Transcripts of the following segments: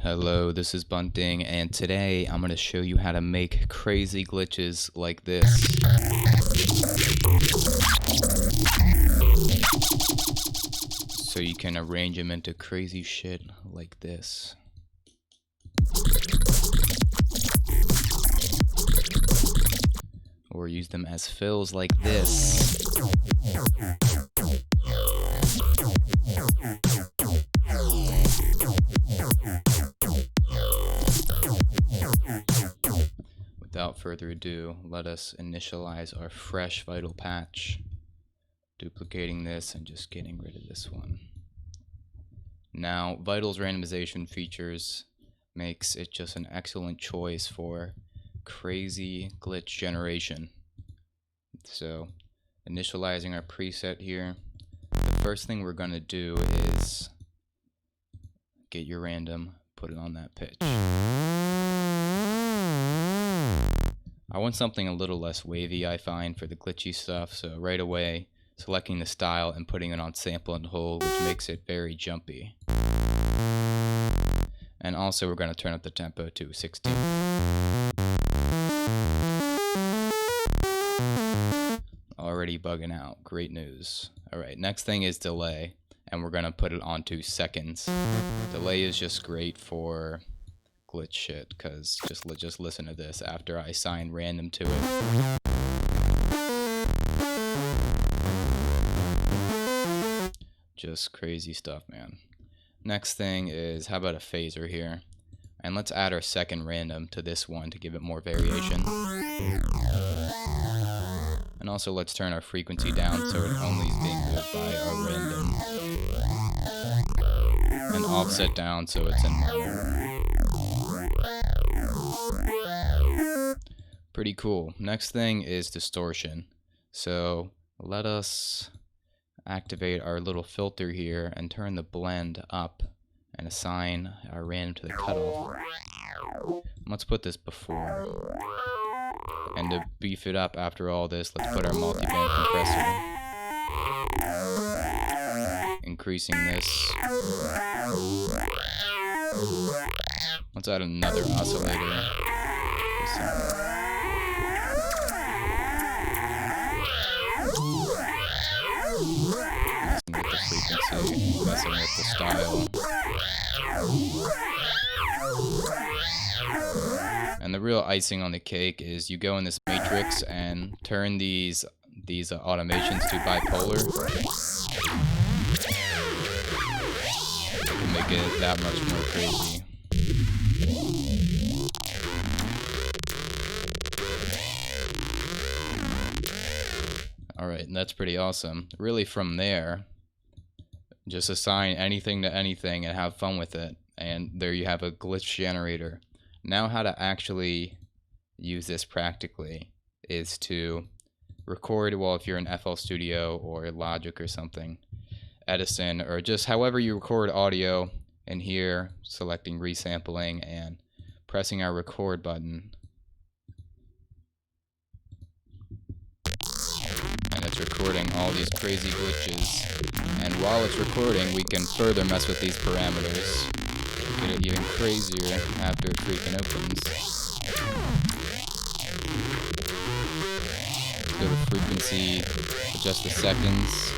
Hello, this is Bunting, and today I'm going to show you how to make crazy glitches like this. So you can arrange them into crazy shit like this. Or use them as fills like this. Without further ado, let us initialize our fresh vital patch, duplicating this and just getting rid of this one. Now, Vital's randomization features makes it just an excellent choice for crazy glitch generation. So, initializing our preset here, the first thing we're going to do is get your random, put it on that pitch. I want something a little less wavy, I find, for the glitchy stuff, so right away, selecting the style and putting it on sample and hold, which makes it very jumpy. And also we're going to turn up the tempo to 16. Already bugging out, great news. Alright, next thing is delay, and we're going to put it onto seconds. Delay is just great for glitch shit, because just listen to this after I assign random to it. Just crazy stuff, man. Next thing is, how about a phaser here? And let's add our second random to this one to give it more variation. And also let's turn our frequency down so it only is being heard by our random. And offset down so it's in mono. Pretty cool. Next thing is distortion. So let us activate our little filter here and turn the blend up and assign our random to the cutoff. Let's put this before. And to beef it up after all this, let's put our multiband compressor. Increasing this. Let's add another oscillator. Messing with the frequency, messing with the style. And the real icing on the cake is you go in this matrix and turn these automations to bipolar. To make it that much more crazy. Alright, and that's pretty awesome. Really from there, just assign anything to anything and have fun with it. And there you have a glitch generator. Now how to actually use this practically is to record, well, if you're in FL Studio or Logic or something, Edison, or just however you record audio, and here selecting resampling and pressing our record button. And it's recording all these crazy glitches. And while it's recording, we can further mess with these parameters. Get it even crazier after it freaking opens. Let's go to frequency, adjust the seconds.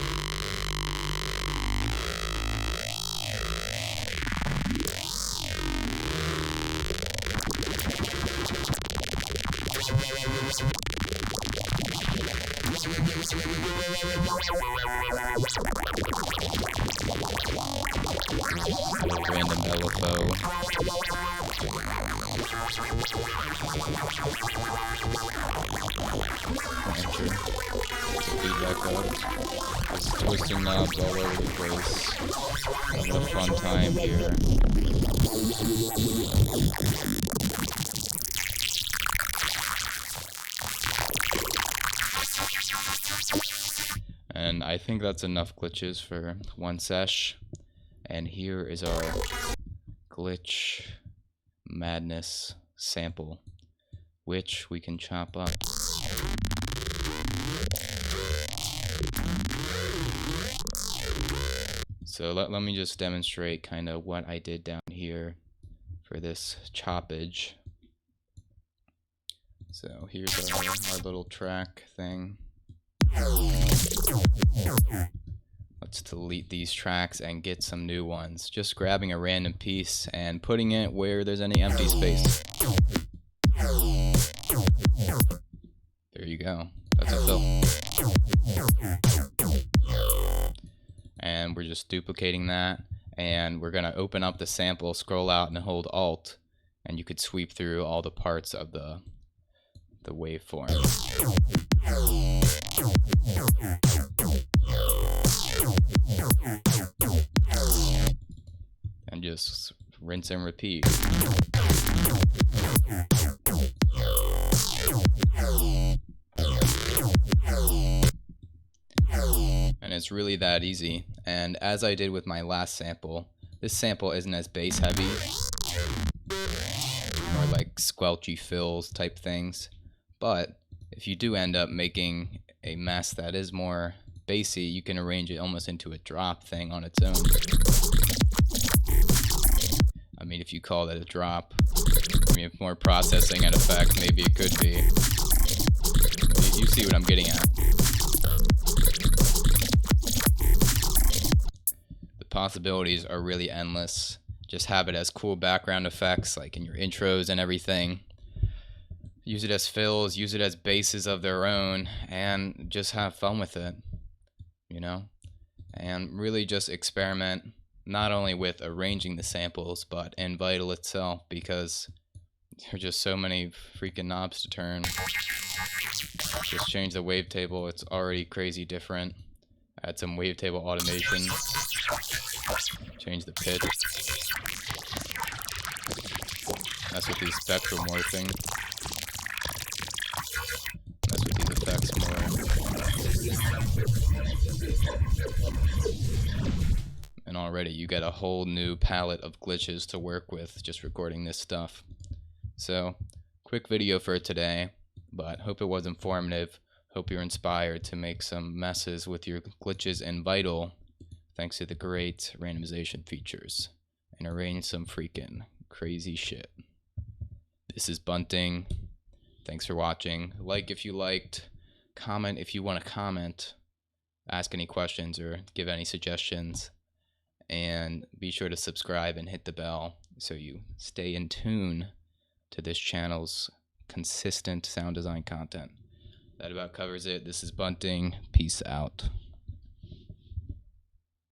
Random LFO. Enter. Feedback up. Just twisting knobs all over the place. Having a fun time here. And I think that's enough glitches for one sesh. And here is our glitch madness sample, which we can chop up. So let me just demonstrate kind of what I did down here for this choppage. So here's our little track thing. Let's delete these tracks and get some new ones. Just grabbing a random piece and putting it where there's any empty space. There you go. That's a fill. And we're just duplicating that. And we're going to open up the sample, scroll out, and hold Alt. And you could sweep through all the parts of the waveform. And just rinse and repeat. And it's really that easy. And as I did with my last sample, this sample isn't as bass heavy, more like squelchy fills type things. But if you do end up making a mess that is more bassy, you can arrange it almost into a drop thing on its own. I mean, if you call that a drop, I mean, more processing and effect, maybe it could be. You see what I'm getting at. The possibilities are really endless. Just have it as cool background effects, like in your intros and everything. Use it as fills, use it as basses of their own, and just have fun with it, you know? And really just experiment, not only with arranging the samples, but in Vital itself, because there are just so many freaking knobs to turn. Just change the wavetable, it's already crazy different. Add some wavetable automation. Change the pitch. Mess with these spectral morphing. Mess with these effects more. And already you get a whole new palette of glitches to work with just recording this stuff. So, quick video for today, but hope it was informative. Hope you're inspired to make some messes with your glitches in Vital, thanks to the great randomization features, and arrange some freaking crazy shit. This is Bunting. Thanks for watching. Like if you liked, comment if you want to comment, ask any questions or give any suggestions, and be sure to subscribe and hit the bell so you stay in tune to this channel's consistent sound design content. That about covers it. This is Bunting. Peace out.